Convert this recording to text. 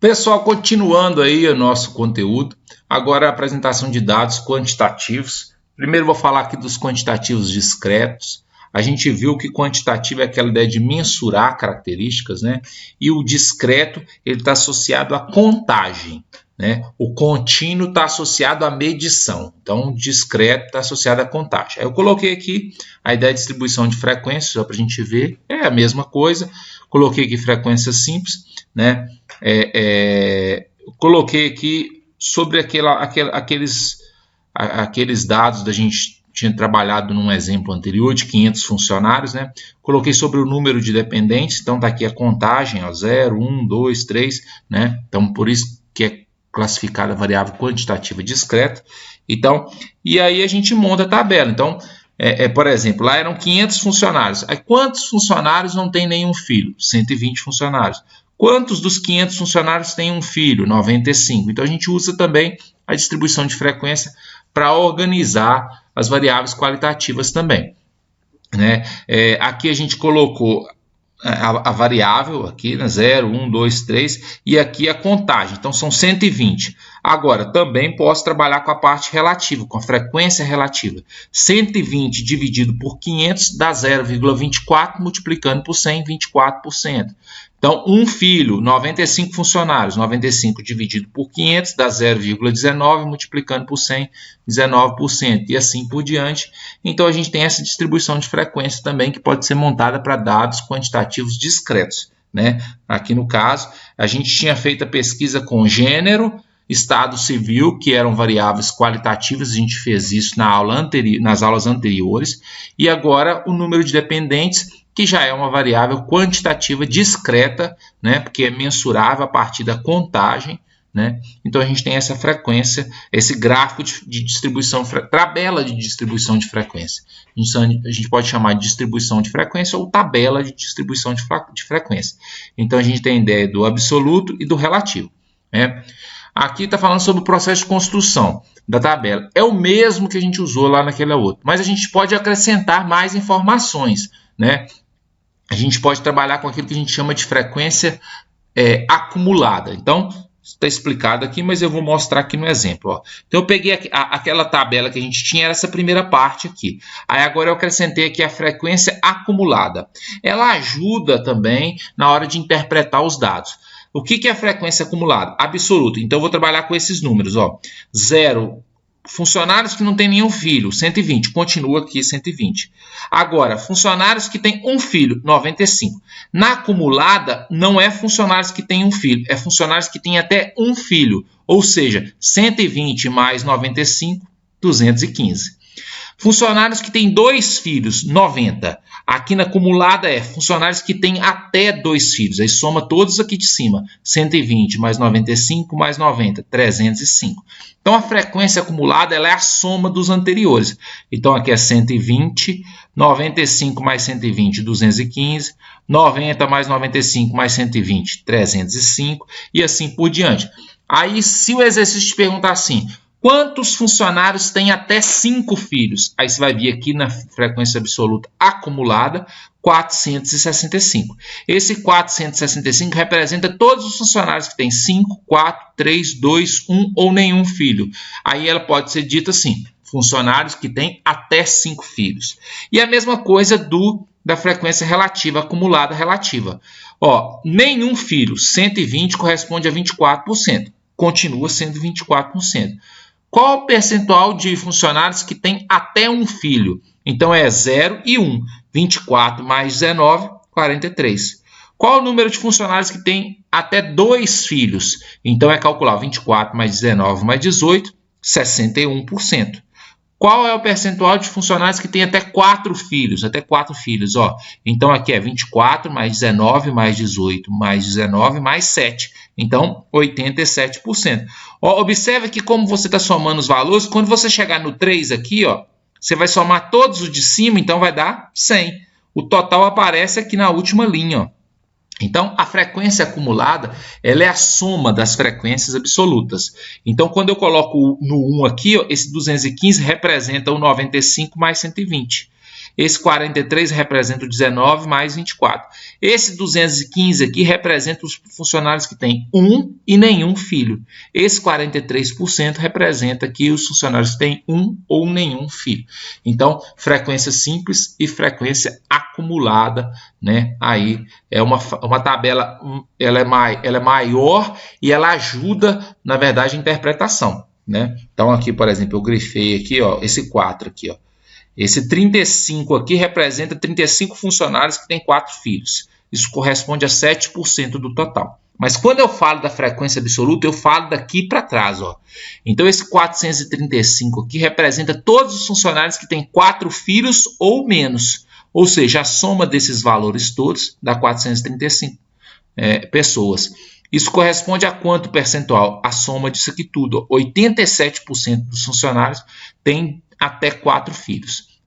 Pessoal, continuando aí o nosso conteúdo, agora a apresentação de dados quantitativos. Primeiro vou falar aqui dos quantitativos discretos. A gente viu que quantitativo é aquela ideia de mensurar características, né? E o discreto, ele está associado à contagem, né? O contínuo está associado à medição. Então, o discreto está associado à contagem. Aí eu coloquei aqui a ideia de distribuição de frequências, só para a gente ver. É a mesma coisa. Coloquei aqui frequência simples, né? Coloquei aqui sobre aqueles dados da gente tinha trabalhado num exemplo anterior de 500 funcionários, né? Coloquei sobre o número de dependentes, então está aqui a contagem, ó, 0, 1, 2, 3, né? Então, por isso que é classificada a variável quantitativa discreta. Então, e aí a gente monta a tabela. Então, por exemplo, lá eram 500 funcionários. Aí, quantos funcionários não tem nenhum filho? 120 funcionários. Quantos dos 500 funcionários têm um filho? 95. Então, a gente usa também a distribuição de frequência para organizar as variáveis qualitativas também, né? Aqui a gente colocou a variável, aqui, né? 0, 1, 2, 3, e aqui a contagem. Então, são 120. Agora, também posso trabalhar com a parte relativa, com a frequência relativa. 120 dividido por 500 dá 0,24, multiplicando por 100, 24%. Então, um filho, 95 funcionários, 95 dividido por 500 dá 0,19, multiplicando por 100, 19%, e assim por diante. Então, a gente tem essa distribuição de frequência também, que pode ser montada para dados quantitativos discretos, né? Aqui no caso, a gente tinha feito a pesquisa com gênero, estado civil, que eram variáveis qualitativas, a gente fez isso nas aulas anteriores, e agora o número de dependentes, que já é uma variável quantitativa discreta, né, porque é mensurável a partir da contagem, né? Então a gente tem essa frequência, esse gráfico de distribuição, tabela de distribuição de frequência. A gente pode chamar de distribuição de frequência ou tabela de distribuição de frequência. Então a gente tem a ideia do absoluto e do relativo, né? Aqui está falando sobre o processo de construção da tabela. É o mesmo que a gente usou lá naquela outra, mas a gente pode acrescentar mais informações, né? A gente pode trabalhar com aquilo que a gente chama de frequência acumulada. Então, está explicado aqui, mas eu vou mostrar aqui no exemplo. Ó. Então, eu peguei aquela tabela que a gente tinha, era essa primeira parte aqui. Aí, agora eu acrescentei aqui a frequência acumulada. Ela ajuda também na hora de interpretar os dados. O que é a frequência acumulada? Absoluta. Então, eu vou trabalhar com esses números. 0. Funcionários que não têm nenhum filho, 120. Continua aqui 120. Agora, funcionários que têm um filho, 95. Na acumulada, não é funcionários que têm um filho, é funcionários que têm até um filho. Ou seja, 120 mais 95, 215. Funcionários que têm 2 filhos, 90. Aqui na acumulada é funcionários que têm até 2 filhos. Aí soma todos aqui de cima. 120 mais 95 mais 90, 305. Então, a frequência acumulada ela é a soma dos anteriores. Então, aqui é 120, 95 mais 120, 215, 90 mais 95 mais 120, 305, e assim por diante. Aí, se o exercício te perguntar assim, quantos funcionários têm até 5 filhos? Aí você vai vir aqui na frequência absoluta acumulada, 465. Esse 465 representa todos os funcionários que têm 5, 4, 3, 2, 1 ou nenhum filho. Aí ela pode ser dita assim, funcionários que têm até 5 filhos. E a mesma coisa da frequência relativa, acumulada relativa. Nenhum filho, 120 corresponde a 24%. Continua sendo 24%. Qual o percentual de funcionários que tem até um filho? Então, é 0 e 1. 24 mais 19, 43. Qual o número de funcionários que tem até 2 filhos? Então, é calcular 24 mais 19 mais 18, 61%. Qual é o percentual de funcionários que tem até 4 filhos? Até 4 filhos, ó. Então, aqui é 24 mais 19 mais 18 mais 19 mais 7. Então, 87%. Observe que como você está somando os valores, quando você chegar no 3 aqui, ó, você vai somar todos os de cima, então vai dar 100. O total aparece aqui na última linha, ó. Então, a frequência acumulada ela é a soma das frequências absolutas. Então, quando eu coloco no 1 aqui, ó, esse 215 representa o 95 mais 120. Esse 43 representa o 19 mais 24. Esse 215 aqui representa os funcionários que têm um e nenhum filho. Esse 43% representa aqui os funcionários que têm um ou nenhum filho. Então, frequência simples e frequência acumulada, né? Aí é uma tabela, ela é maior e ela ajuda, na verdade, a interpretação, né? Então, aqui, por exemplo, eu grifei aqui, ó, esse 4 aqui, ó. Esse 35 aqui representa 35 funcionários que têm 4 filhos. Isso corresponde a 7% do total. Mas quando eu falo da frequência absoluta, eu falo daqui para trás, ó. Então, esse 435 aqui representa todos os funcionários que têm 4 filhos ou menos. Ou seja, a soma desses valores todos dá 435 pessoas. Isso corresponde a quanto percentual? A soma disso aqui tudo. 87% dos funcionários têm até 4 filhos.